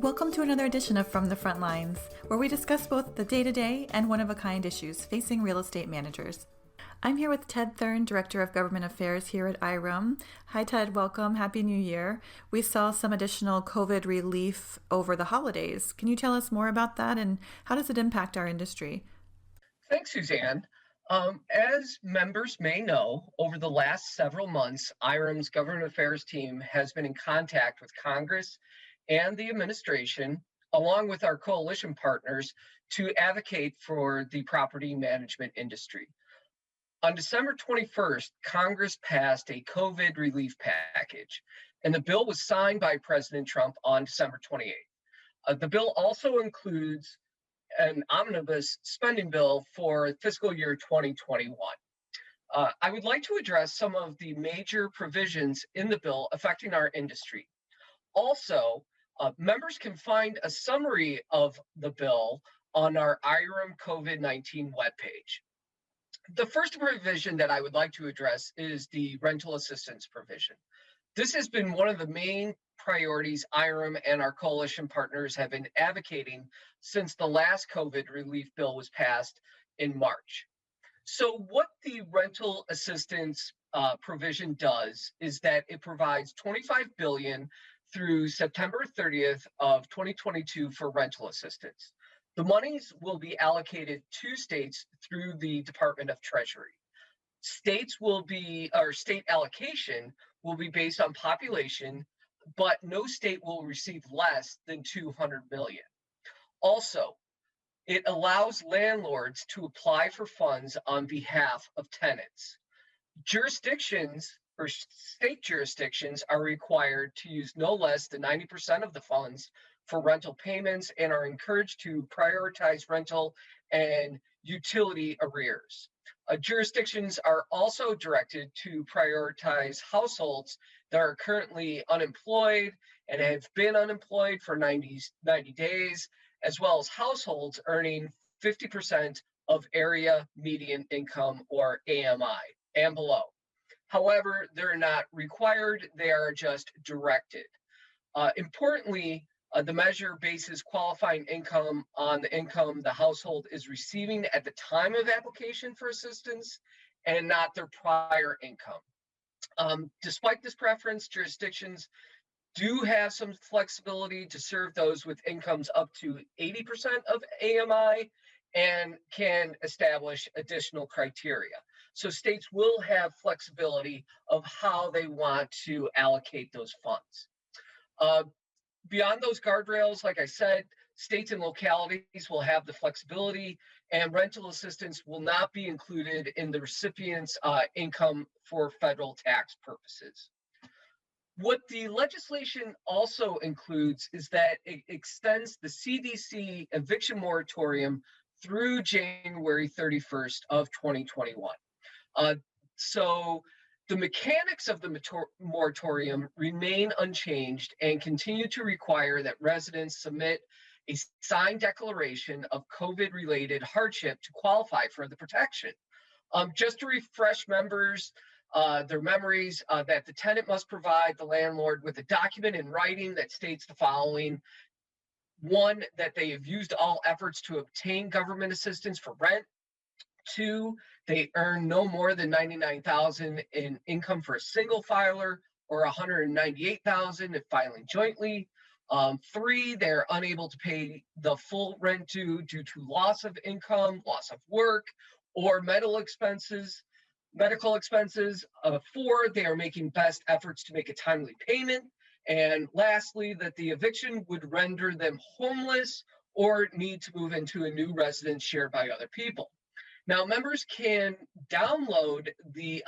Welcome to another edition of From the Front Lines, where we discuss both the day-to-day and one-of-a-kind issues facing real estate managers. I'm here with Ted Thurn, Director of Government Affairs here at IREM. Hi, Ted. Welcome. Happy New Year. We saw some additional COVID relief over the holidays. Can you tell us more about that, and how does it impact our industry? Thanks, Suzanne. As members may know, over the last several months, IREM's Government Affairs team has been in contact with Congress and the administration, along with our coalition partners, to advocate for the property management industry. On December 21st, Congress passed a COVID relief package, and the bill was signed by President Trump on December 28th. The bill also includes an omnibus spending bill for fiscal year 2021. I would like to address some of the major provisions in the bill affecting our industry. Also, members can find a summary of the bill on our IREM COVID-19 webpage. The first provision that I would like to address is the rental assistance provision. This has been one of the main priorities IREM and our coalition partners have been advocating since the last COVID relief bill was passed in March. So what the rental assistance provision does is that it provides $25 billion through September 30th of 2022 for rental assistance. The monies will be allocated to states through the Department of Treasury. State allocation will be based on population, but no state will receive less than $200 million. Also, it allows landlords to apply for funds on behalf of tenants. Jurisdictions or state jurisdictions are required to use no less than 90% of the funds for rental payments and are encouraged to prioritize rental and utility arrears. Jurisdictions are also directed to prioritize households that are currently unemployed and have been unemployed for 90 days, as well as households earning 50% of area median income, or AMI, and below. However, they're not required, they are just directed. Importantly, the measure bases qualifying income on the income the household is receiving at the time of application for assistance and not their prior income. Despite this preference, jurisdictions do have some flexibility to serve those with incomes up to 80% of AMI and can establish additional criteria. So states will have flexibility of how they want to allocate those funds. Beyond those guardrails, like I said, states and localities will have the flexibility, and rental assistance will not be included in the recipient's income for federal tax purposes. What the legislation also includes is that it extends the CDC eviction moratorium through January 31st of 2021. So the mechanics of the moratorium remain unchanged and continue to require that residents submit a signed declaration of COVID-related hardship to qualify for the protection. Just to refresh members their memories, that the tenant must provide the landlord with a document in writing that states the following. One, that they have used all efforts to obtain government assistance for rent. Two, they earn no more than $99,000 in income for a single filer, or $198,000 if filing jointly. Three, they're unable to pay the full rent due to loss of income, loss of work, or medical expenses. Four, they are making best efforts to make a timely payment. And lastly, that the eviction would render them homeless or need to move into a new residence shared by other people. Now, members can download the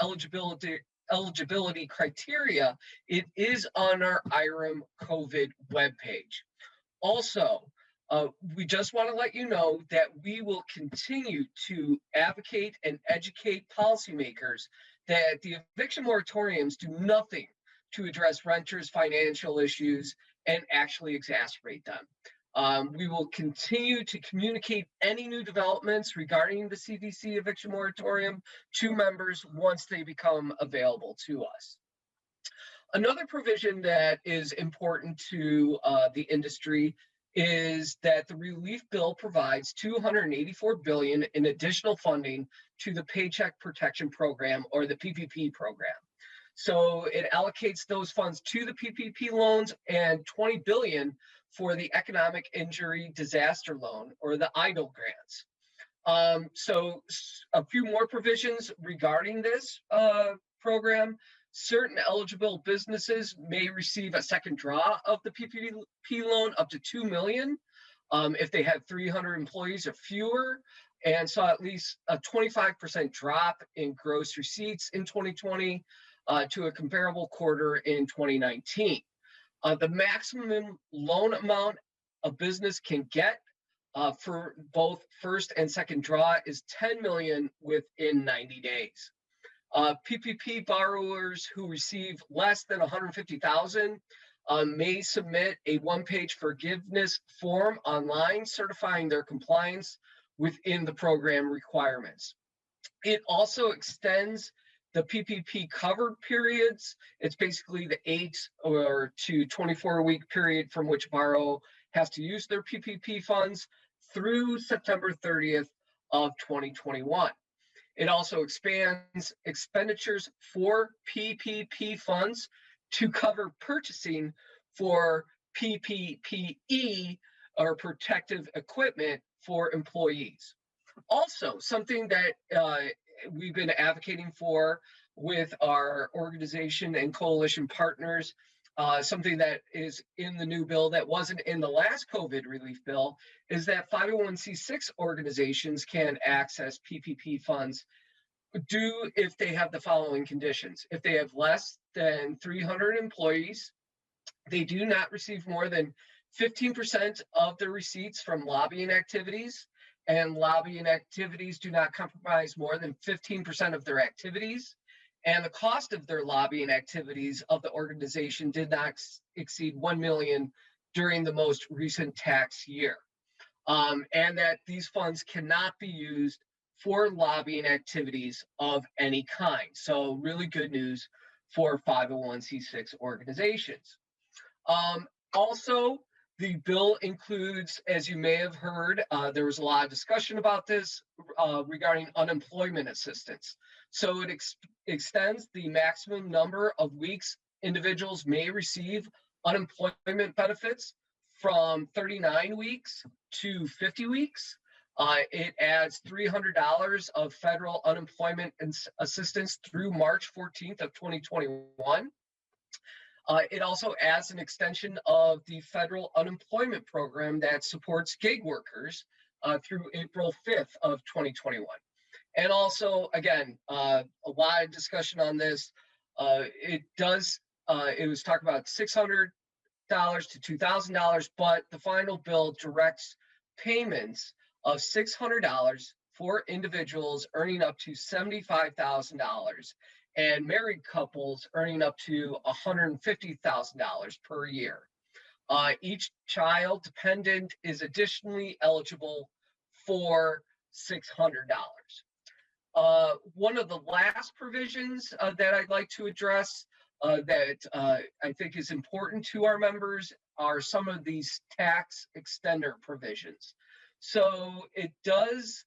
eligibility criteria. It is on our IREM COVID webpage. Also, we just want to let you know that we will continue to advocate and educate policymakers that the eviction moratoriums do nothing to address renters' financial issues and actually exacerbate them. We will continue to communicate any new developments regarding the CDC eviction moratorium to members once they become available to us. Another provision that is important to the industry is that the relief bill provides $284 billion in additional funding to the Paycheck Protection Program, or the PPP program. So it allocates those funds to the PPP loans and $20 billion for the Economic Injury Disaster Loan, or the EIDL grants. So a few more provisions regarding this program. Certain eligible businesses may receive a second draw of the PPP loan up to $2 million if they have 300 employees or fewer, and saw at least a 25% drop in gross receipts in 2020 to a comparable quarter in 2019. The maximum loan amount a business can get for both first and second draw is $10 million within 90 days. PPP borrowers who receive less than $150,000 may submit a one-page forgiveness form online certifying their compliance within the program requirements. It also extends the PPP covered periods. It's basically the 8 or to 24-week period from which borrower has to use their PPP funds through September 30th of 2021. It also expands expenditures for PPP funds to cover purchasing for PPE, or protective equipment, for employees. Also, something that we've been advocating for with our organization and coalition partners, something that is in the new bill that wasn't in the last COVID relief bill, is that 501c6 organizations can access PPP funds if they have the following conditions. If they have less than 300 employees, they do not receive more than 15% of their receipts from lobbying activities, and lobbying activities do not comprise more than 15% of their activities, and the cost of their lobbying activities of the organization did not exceed $1 million during the most recent tax year, and that these funds cannot be used for lobbying activities of any kind. So really good news for 501c6 organizations. Also, the bill includes, as you may have heard, there was a lot of discussion about this regarding unemployment assistance. So it extends the maximum number of weeks individuals may receive unemployment benefits from 39 weeks to 50 weeks. It adds $300 of federal unemployment assistance through March 14th of 2021. It also adds an extension of the federal unemployment program that supports gig workers through April 5th of 2021. And also, again, a lot of discussion on this. It was talked about $600 to $2,000, but the final bill directs payments of $600 for individuals earning up to $75,000 and married couples earning up to $150,000 per year. Each child dependent is additionally eligible for $600. One of the last provisions that I'd like to address that I think is important to our members are some of these tax extender provisions. So it does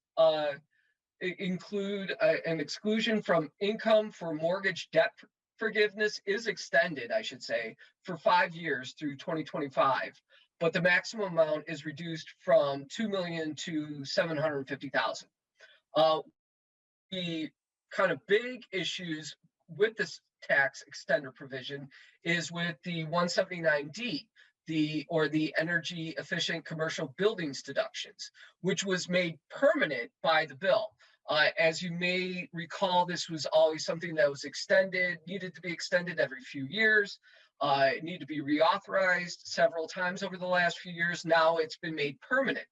include an exclusion from income for mortgage debt forgiveness is extended, I should say, for 5 years through 2025, but the maximum amount is reduced from $2 million to $750,000. The kind of big issues with this tax extender provision is with the 179D, the energy efficient commercial buildings deductions, which was made permanent by the bill. As you may recall, this was always something that was needed to be extended every few years. It needed to be reauthorized several times over the last few years. Now it's been made permanent.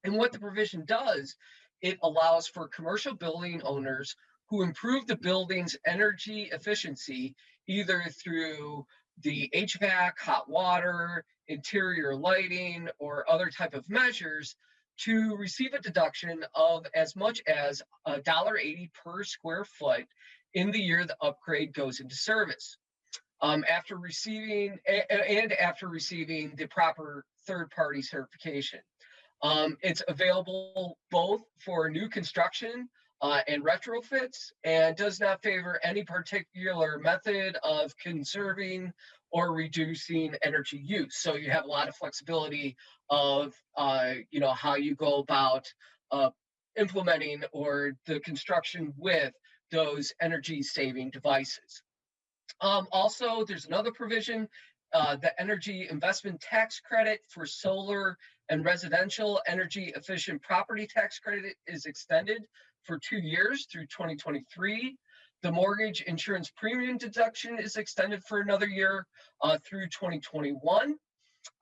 And what the provision does, it allows for commercial building owners who improve the building's energy efficiency, either through the HVAC, hot water, interior lighting, or other type of measures, to receive a deduction of as much as $1.80 per square foot in the year the upgrade goes into service. after receiving the proper third-party certification. It's available both for new construction and retrofits, and does not favor any particular method of conserving or reducing energy use. So you have a lot of flexibility of how you go about implementing or the construction with those energy saving devices. Also, there's another provision, the energy investment tax credit for solar and residential energy efficient property tax credit is extended for 2 years through 2023. The mortgage insurance premium deduction is extended for another year through 2021.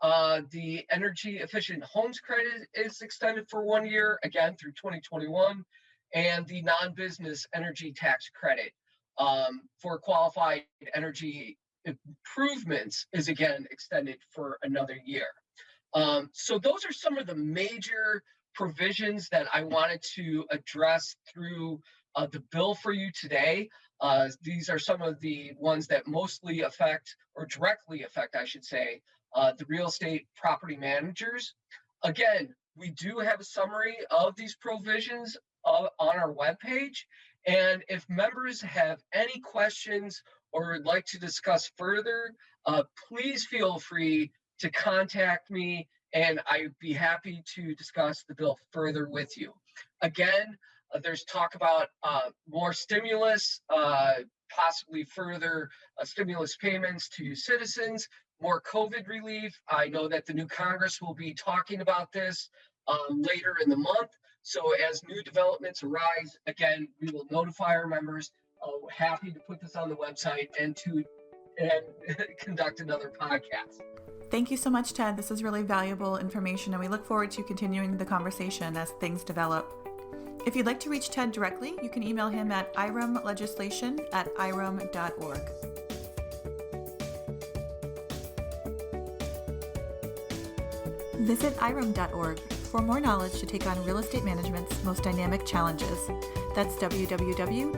The energy efficient homes credit is extended for 1 year, again through 2021. And the non-business energy tax credit for qualified energy improvements is again extended for another year. So those are some of the major provisions that I wanted to address through the bill for you today. These are some of the ones that mostly affect, or directly affect, I should say, the real estate property managers. Again, we do have a summary of these provisions on our webpage. And if members have any questions or would like to discuss further, please feel free to contact me, and I'd be happy to discuss the bill further with you. Again, there's talk about more stimulus, possibly further stimulus payments to citizens, more COVID relief. I know that the new Congress will be talking about this later in the month. So as new developments arise, again, we will notify our members. Happy to put this on the website and conduct another podcast. Thank you so much, Ted. This is really valuable information, and we look forward to continuing the conversation as things develop. If you'd like to reach Ted directly, you can email him at iremlegislation@irem.org. Visit irem.org for more knowledge to take on real estate management's most dynamic challenges. That's www.irem.org.